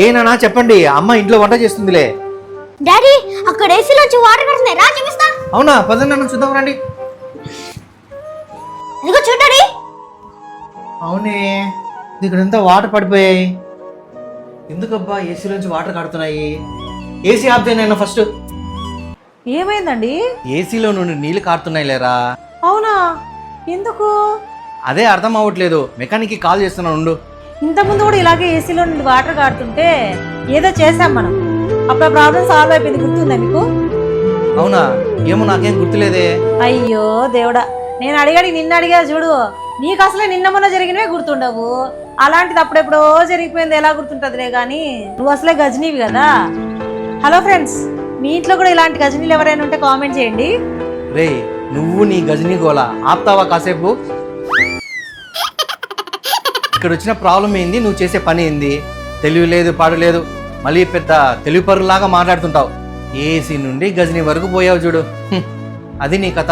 ఏనా చెప్పండి, అమ్మ ఇంట్లో వంట చేస్తుందిలే. డాడీ అక్కడ ఏసీలోంచి వాటర్ పడుతున్నాయి, రా చూపిస్తా. అవునా, పదండి అన్న చూద్దాం రండి. ఇదిగో చూడు డాడీ. అవునే, ఇక్కడంతా వాటర్ పడిపోయాయి. ఎందుకబ్బా ఏసీలోంచి వాటర్ కాడుతున్నాయి? ఏసీ ఆఫ్ చేయనైనా ఫస్ట్. ఏమైందండి? ఏసీలో నుండి నీళ్లు కారుతున్నాయి లేరా. అవునా, ఎందుకు? అదే అర్థం అవ్వట్లేదు, మెకానిక్కి కాల్ చేస్తున్నాను ఉండు. ఇంతకుముందు కూడా ఇలాగే ఏసీలో నుండి వాటర్ కాడుతుంటే ఏదో చేసాం మనం, అప్పుడు ప్రాబ్లం సాల్వ్ అయిపోయింది. గుర్తుందా మీకు? అవునా, ఏమో నాకేం గుర్తులేదే. అయ్యో దేవుడా, నేను అడిగాడి నిన్న అడిగా చూడు, నీకు అసలే నిన్న మొన్న జరిగినవే గుర్తుండవు, అలాంటిది అప్పుడెప్పుడో జరిగిపోయింది ఎలా గుర్తుంటుందిలే కానీ, నువ్వు అసలే గజనీవి కదా. హలో ఫ్రెండ్స్, మీ ఇంట్లో కూడా ఇలాంటి గజనీలు ఎవరైనా ఉంటే కామెంట్ చేయండి. రే, నువ్వు నీ గజనీ గోల ఆపుతావా కాసేపు? ఇక్కడ వచ్చిన ప్రాబ్లం ఏంది, నువ్వు చేసే పని ఏంది? తెలివి లేదు, పాడు లేదు, మళ్ళీ పెద్ద తెలివి పరులాగా మాట్లాడుతుంటావు. ఏసీ నుండి గజనీ వరకు పోయావు చూడు, అది నీ కథ.